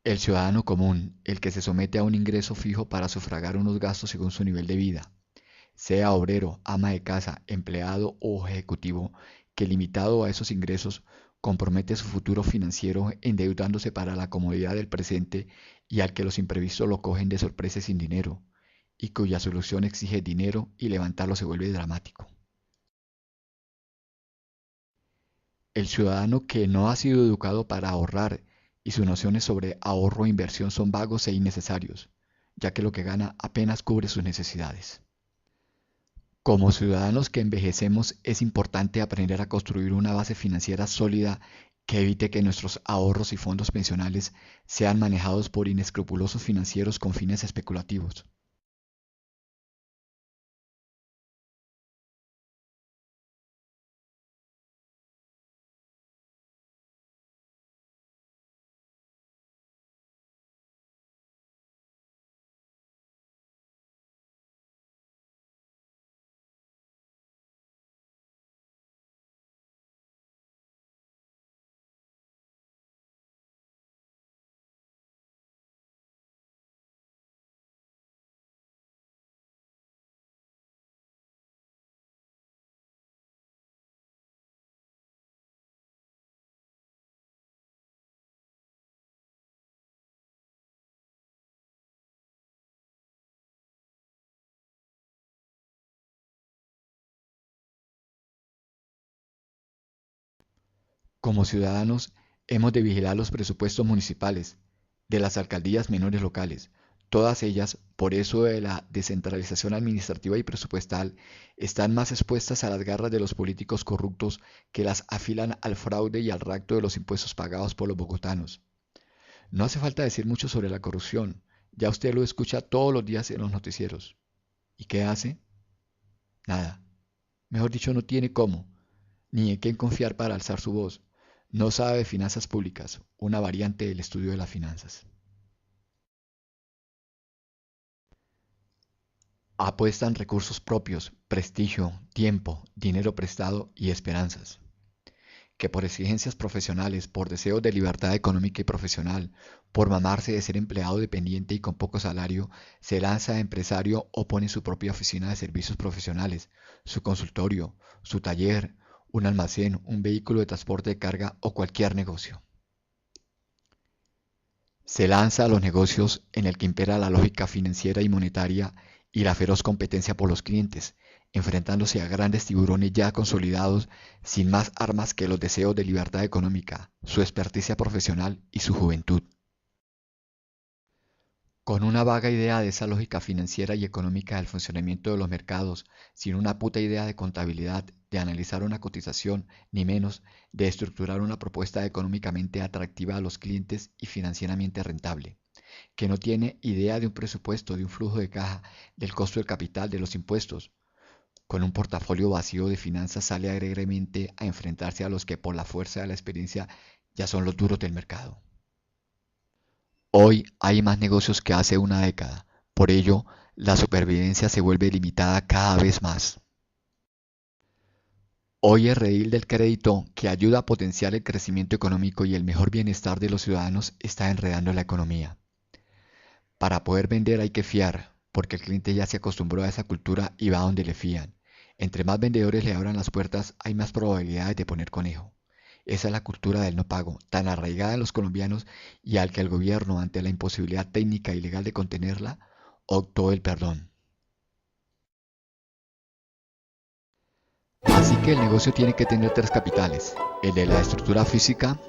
El ciudadano común, el que se somete a un ingreso fijo para sufragar unos gastos según su nivel de vida, sea obrero, ama de casa, empleado o ejecutivo, que limitado a esos ingresos compromete su futuro financiero endeudándose para la comodidad del presente y al que los imprevistos lo cogen de sorpresa y sin dinero, y cuya solución exige dinero y levantarlo se vuelve dramático. El ciudadano que no ha sido educado para ahorrar y sus nociones sobre ahorro e inversión son vagos e innecesarios, ya que lo que gana apenas cubre sus necesidades. Como ciudadanos que envejecemos es importante aprender a construir una base financiera sólida que evite que nuestros ahorros y fondos pensionales sean manejados por inescrupulosos financieros con fines especulativos. Como ciudadanos, hemos de vigilar los presupuestos municipales, de las alcaldías menores locales. Todas ellas, por eso de la descentralización administrativa y presupuestal, están más expuestas a las garras de los políticos corruptos que las afilan al fraude y al rapto de los impuestos pagados por los bogotanos. No hace falta decir mucho sobre la corrupción, ya usted lo escucha todos los días en los noticieros. ¿Y qué hace? Nada. Mejor dicho, no tiene cómo, ni en quién confiar para alzar su voz. No sabe de finanzas públicas, una variante del estudio de las finanzas. Apuestan recursos propios, prestigio, tiempo, dinero prestado y esperanzas. Que por exigencias profesionales, por deseos de libertad económica y profesional, por mamarse de ser empleado dependiente y con poco salario, se lanza a empresario o pone su propia oficina de servicios profesionales, su consultorio, su taller, un almacén, un vehículo de transporte de carga o cualquier negocio. Se lanza a los negocios en el que impera la lógica financiera y monetaria y la feroz competencia por los clientes, enfrentándose a grandes tiburones ya consolidados sin más armas que los deseos de libertad económica, su experticia profesional y su juventud. Con una vaga idea de esa lógica financiera y económica del funcionamiento de los mercados, sin una puta idea de contabilidad, de analizar una cotización, ni menos, de estructurar una propuesta económicamente atractiva a los clientes y financieramente rentable, que no tiene idea de un presupuesto, de un flujo de caja, del costo del capital, de los impuestos. Con un portafolio vacío de finanzas sale alegremente a enfrentarse a los que por la fuerza de la experiencia ya son los duros del mercado. Hoy hay más negocios que hace una década, por ello la supervivencia se vuelve limitada cada vez más. Hoy el redil del crédito, que ayuda a potenciar el crecimiento económico y el mejor bienestar de los ciudadanos, está enredando la economía. Para poder vender hay que fiar, porque el cliente ya se acostumbró a esa cultura y va donde le fían. Entre más vendedores le abran las puertas, hay más probabilidades de poner conejo. Esa es la cultura del no pago, tan arraigada en los colombianos y al que el gobierno, ante la imposibilidad técnica y legal de contenerla, optó el perdón. Así que el negocio tiene que tener tres capitales: el de la estructura física,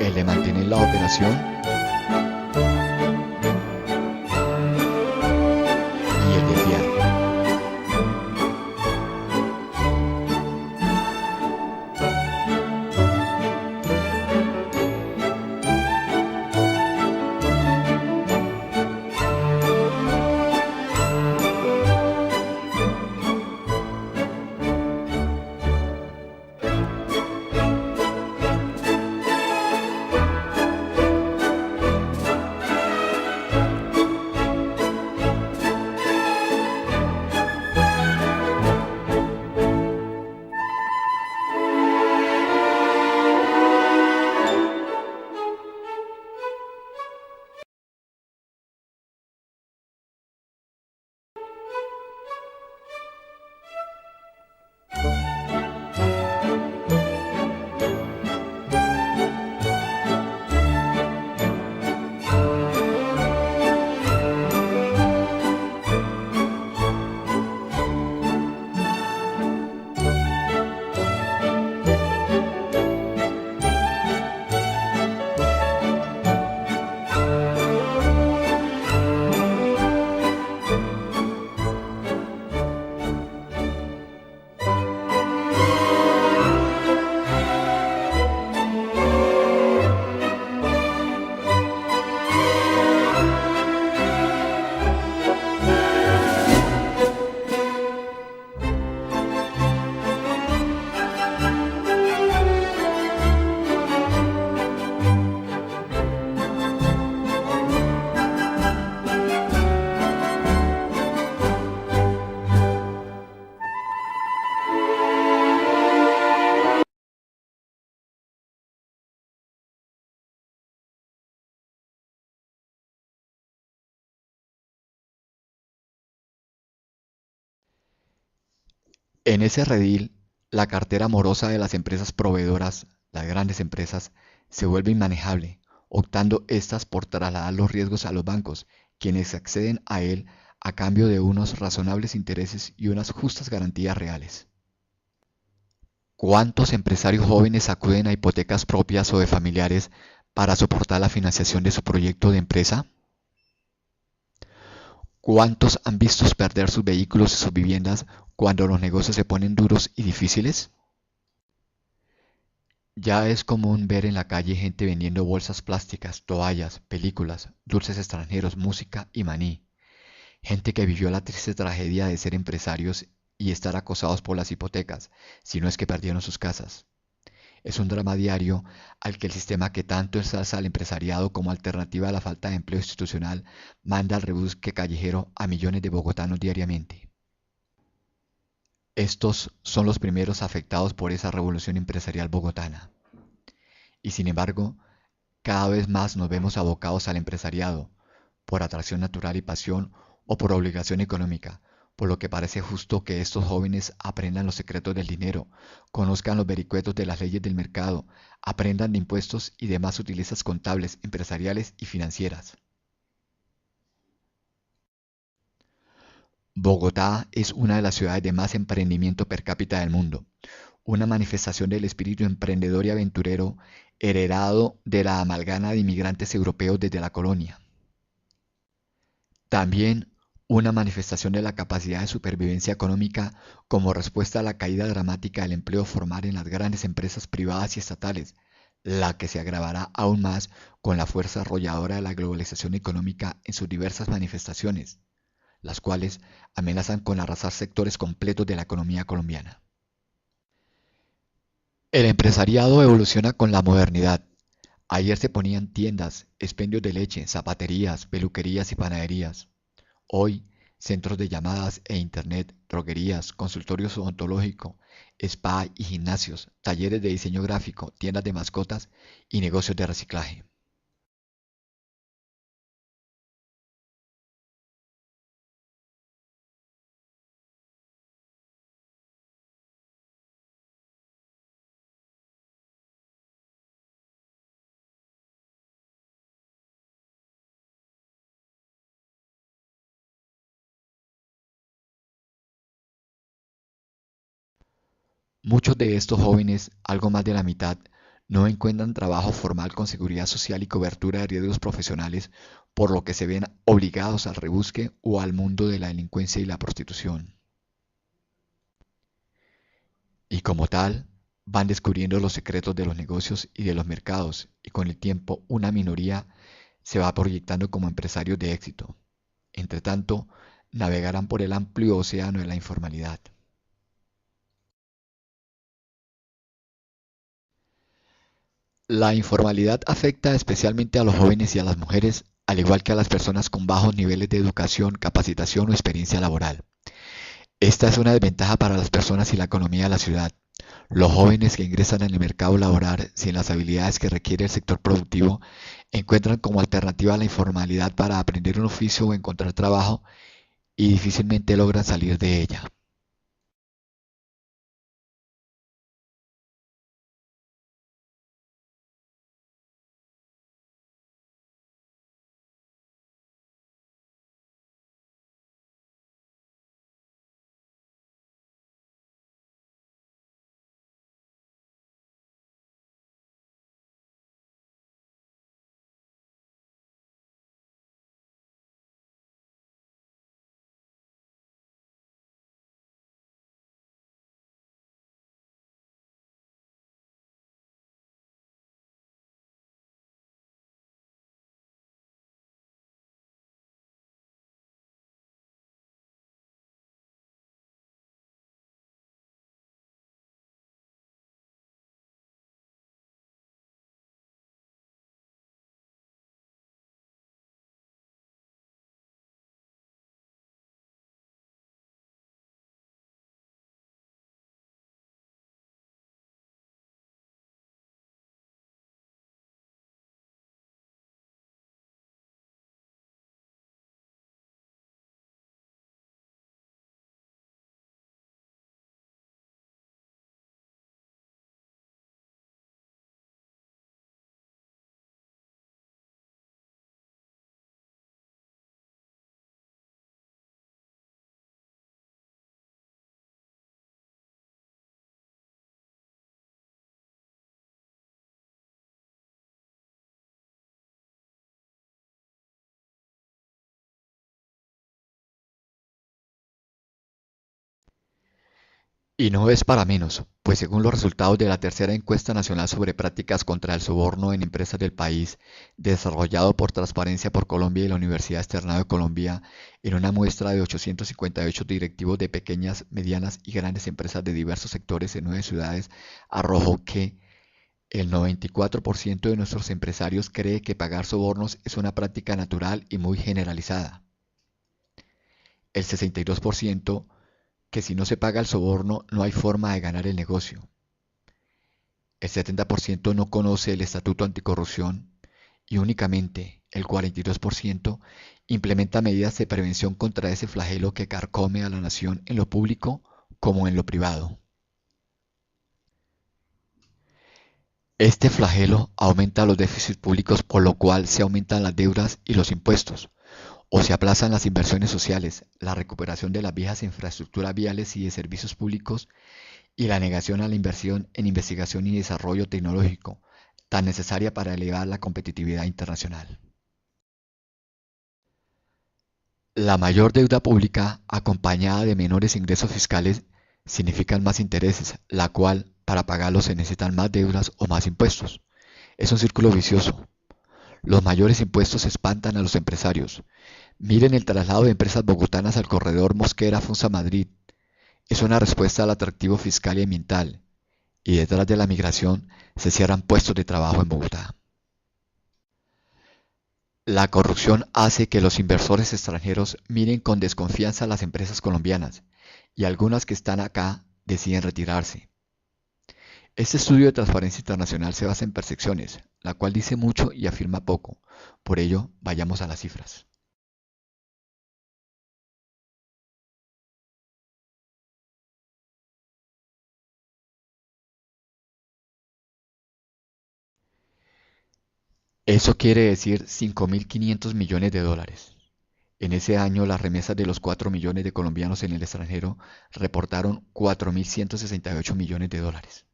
el de mantener la operación y el de fiar. En ese redil, la cartera morosa de las empresas proveedoras, las grandes empresas, se vuelve inmanejable, optando estas por trasladar los riesgos a los bancos, quienes acceden a él a cambio de unos razonables intereses y unas justas garantías reales. ¿Cuántos empresarios jóvenes acuden a hipotecas propias o de familiares para soportar la financiación de su proyecto de empresa? ¿Cuántos han visto perder sus vehículos y sus viviendas cuando los negocios se ponen duros y difíciles? Ya es común ver en la calle gente vendiendo bolsas plásticas, toallas, películas, dulces extranjeros, música y maní. Gente que vivió la triste tragedia de ser empresarios y estar acosados por las hipotecas, si no es que perdieron sus casas. Es un drama diario al que el sistema que tanto ensalza al empresariado como alternativa a la falta de empleo institucional manda al rebusque callejero a millones de bogotanos diariamente. Estos son los primeros afectados por esa revolución empresarial bogotana. Y sin embargo, cada vez más nos vemos abocados al empresariado, por atracción natural y pasión o por obligación económica, por lo que parece justo que estos jóvenes aprendan los secretos del dinero, conozcan los vericuetos de las leyes del mercado, aprendan de impuestos y demás sutilezas contables, empresariales y financieras. Bogotá es una de las ciudades de más emprendimiento per cápita del mundo, una manifestación del espíritu emprendedor y aventurero heredado de la amalgama de inmigrantes europeos desde la colonia. También una manifestación de la capacidad de supervivencia económica como respuesta a la caída dramática del empleo formal en las grandes empresas privadas y estatales, la que se agravará aún más con la fuerza arrolladora de la globalización económica en sus diversas manifestaciones, las cuales amenazan con arrasar sectores completos de la economía colombiana. El empresariado evoluciona con la modernidad. Ayer se ponían tiendas, expendios de leche, zapaterías, peluquerías y panaderías. Hoy, centros de llamadas e internet, droguerías, consultorios odontológicos, spa y gimnasios, talleres de diseño gráfico, tiendas de mascotas y negocios de reciclaje. Muchos de estos jóvenes, algo más de la mitad, no encuentran trabajo formal con seguridad social y cobertura de riesgos profesionales, por lo que se ven obligados al rebusque o al mundo de la delincuencia y la prostitución. Y como tal, van descubriendo los secretos de los negocios y de los mercados, y con el tiempo una minoría se va proyectando como empresarios de éxito. Entre tanto, navegarán por el amplio océano de la informalidad. La informalidad afecta especialmente a los jóvenes y a las mujeres, al igual que a las personas con bajos niveles de educación, capacitación o experiencia laboral. Esta es una desventaja para las personas y la economía de la ciudad. Los jóvenes que ingresan en el mercado laboral sin las habilidades que requiere el sector productivo encuentran como alternativa a la informalidad para aprender un oficio o encontrar trabajo y difícilmente logran salir de ella. Y no es para menos, pues según los resultados de la tercera encuesta nacional sobre prácticas contra el soborno en empresas del país, desarrollado por Transparencia por Colombia y la Universidad Externado de Colombia, en una muestra de 858 directivos de pequeñas, medianas y grandes empresas de diversos sectores en 9 ciudades, arrojó que el 94% de nuestros empresarios cree que pagar sobornos es una práctica natural y muy generalizada. El 62% que si no se paga el soborno no hay forma de ganar el negocio. El 70% no conoce el Estatuto Anticorrupción y únicamente el 42% implementa medidas de prevención contra ese flagelo que carcome a la nación en lo público como en lo privado. Este flagelo aumenta los déficits públicos, por lo cual se aumentan las deudas y los impuestos, o se aplazan las inversiones sociales, la recuperación de las viejas infraestructuras viales y de servicios públicos y la negación a la inversión en investigación y desarrollo tecnológico, tan necesaria para elevar la competitividad internacional. La mayor deuda pública, acompañada de menores ingresos fiscales, significan más intereses, la cual, para pagarlos se necesitan más deudas o más impuestos. Es un círculo vicioso. Los mayores impuestos espantan a los empresarios. Miren el traslado de empresas bogotanas al corredor Mosquera-Funza-Madrid. Es una respuesta al atractivo fiscal y ambiental, y detrás de la migración se cierran puestos de trabajo en Bogotá. La corrupción hace que los inversores extranjeros miren con desconfianza a las empresas colombianas y algunas que están acá deciden retirarse. Este estudio de Transparencia Internacional se basa en percepciones, la cual dice mucho y afirma poco. Por ello, vayamos a las cifras. Eso quiere decir 5.500 millones de dólares. En ese año, las remesas de los 4 millones de colombianos en el extranjero reportaron 4.168 millones de dólares.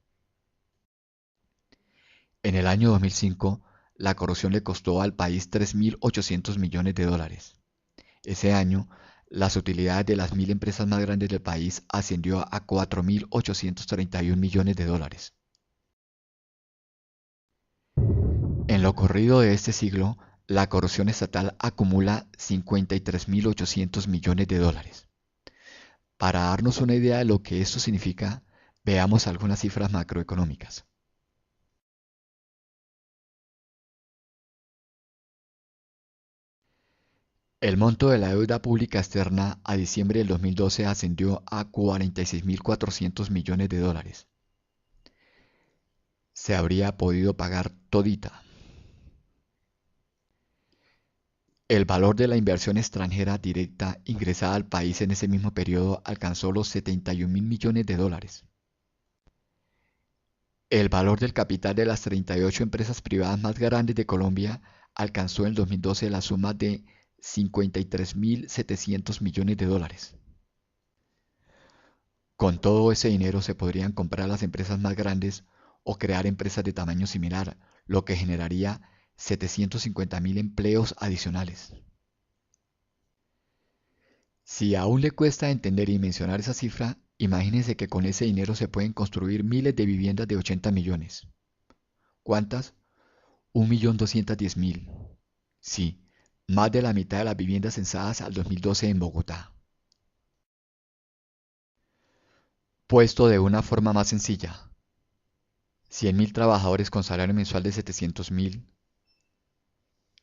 En el año 2005, la corrupción le costó al país 3.800 millones de dólares. Ese año, las utilidades de las 1.000 empresas más grandes del país ascendió a 4.831 millones de dólares. En lo corrido de este siglo, la corrupción estatal acumula 53.800 millones de dólares. Para darnos una idea de lo que esto significa, veamos algunas cifras macroeconómicas. El monto de la deuda pública externa a diciembre del 2012 ascendió a 46.400 millones de dólares. Se habría podido pagar todita. El valor de la inversión extranjera directa ingresada al país en ese mismo periodo alcanzó los 71.000 millones de dólares. El valor del capital de las 38 empresas privadas más grandes de Colombia alcanzó en el 2012 la suma de 53.700 millones de dólares. Con todo ese dinero se podrían comprar las empresas más grandes o crear empresas de tamaño similar, lo que generaría 750.000 empleos adicionales. Si aún le cuesta entender y mencionar esa cifra, imagínense que con ese dinero se pueden construir miles de viviendas de 80 millones. ¿Cuántas? 1.210.000. Sí, más de la mitad de las viviendas censadas al 2012 en Bogotá. Puesto de una forma más sencilla, 100.000 trabajadores con salario mensual de 700.000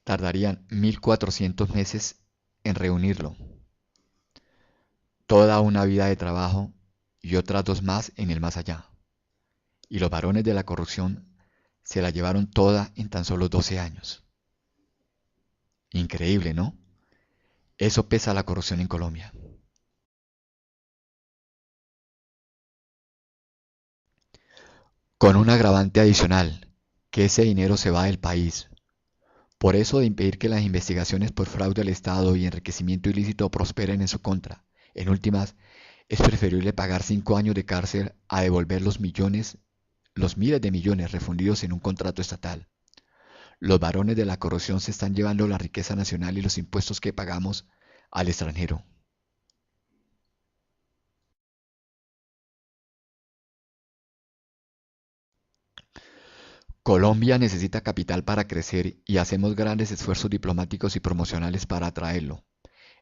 tardarían 1.400 meses en reunirlo. Toda una vida de trabajo y otras dos más en el más allá. Y los varones de la corrupción se la llevaron toda en tan solo 12 años. Increíble, ¿no? Eso pesa la corrupción en Colombia. Con un agravante adicional, que ese dinero se va del país. Por eso de impedir que las investigaciones por fraude al Estado y enriquecimiento ilícito prosperen en su contra. En últimas, es preferible pagar 5 años de cárcel a devolver los millones, los miles de millones refundidos en un contrato estatal. Los varones de la corrupción se están llevando la riqueza nacional y los impuestos que pagamos al extranjero. Colombia necesita capital para crecer y hacemos grandes esfuerzos diplomáticos y promocionales para atraerlo.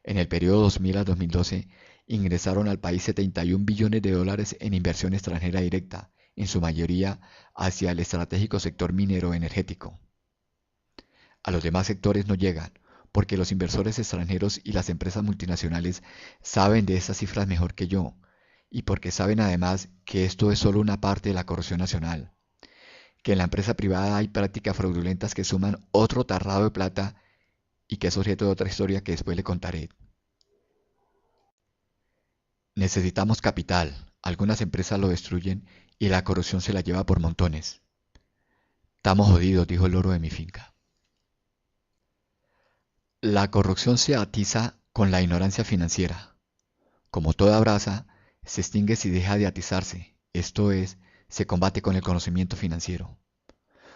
En el periodo 2000 a 2012 ingresaron al país 71 billones de dólares en inversión extranjera directa, en su mayoría hacia el estratégico sector minero energético. A los demás sectores no llegan, porque los inversores extranjeros y las empresas multinacionales saben de esas cifras mejor que yo, y porque saben además que esto es solo una parte de la corrupción nacional, que en la empresa privada hay prácticas fraudulentas que suman otro tarrado de plata y que es objeto de otra historia que después le contaré. Necesitamos capital, algunas empresas lo destruyen y la corrupción se la lleva por montones. Estamos jodidos, dijo el loro de mi finca. La corrupción se atiza con la ignorancia financiera. Como toda brasa, se extingue si deja de atizarse, esto es, se combate con el conocimiento financiero.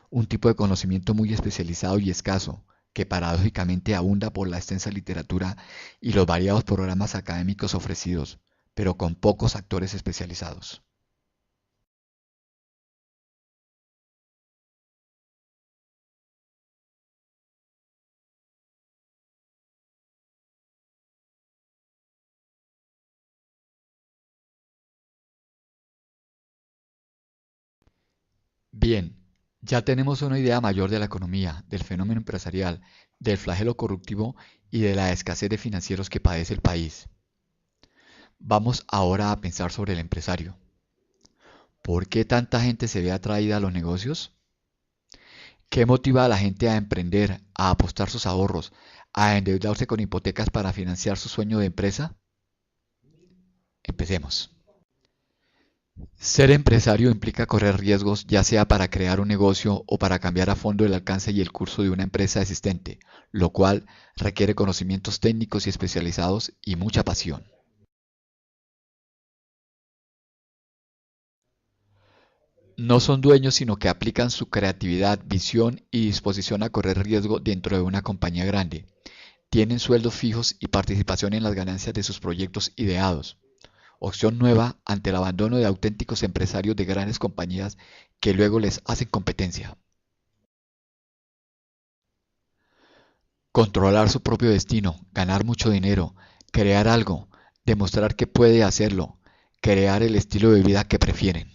Un tipo de conocimiento muy especializado y escaso, que paradójicamente abunda por la extensa literatura y los variados programas académicos ofrecidos, pero con pocos actores especializados. Bien, ya tenemos una idea mayor de la economía, del fenómeno empresarial, del flagelo corruptivo y de la escasez de financieros que padece el país. Vamos ahora a pensar sobre el empresario. ¿Por qué tanta gente se ve atraída a los negocios? ¿Qué motiva a la gente a emprender, a apostar sus ahorros, a endeudarse con hipotecas para financiar su sueño de empresa? Empecemos. Ser empresario implica correr riesgos, ya sea para crear un negocio o para cambiar a fondo el alcance y el curso de una empresa existente, lo cual requiere conocimientos técnicos y especializados y mucha pasión. No son dueños, sino que aplican su creatividad, visión y disposición a correr riesgo dentro de una compañía grande. Tienen sueldos fijos y participación en las ganancias de sus proyectos ideados. Opción nueva ante el abandono de auténticos empresarios de grandes compañías que luego les hacen competencia. Controlar su propio destino, ganar mucho dinero, crear algo, demostrar que puede hacerlo, crear el estilo de vida que prefieren.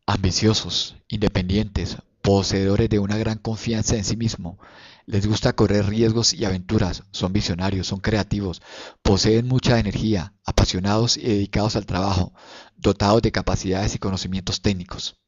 Ambiciosos, independientes, poseedores de una gran confianza en sí mismo. Les gusta correr riesgos y aventuras, son visionarios, son creativos, poseen mucha energía, apasionados y dedicados al trabajo, dotados de capacidades y conocimientos técnicos.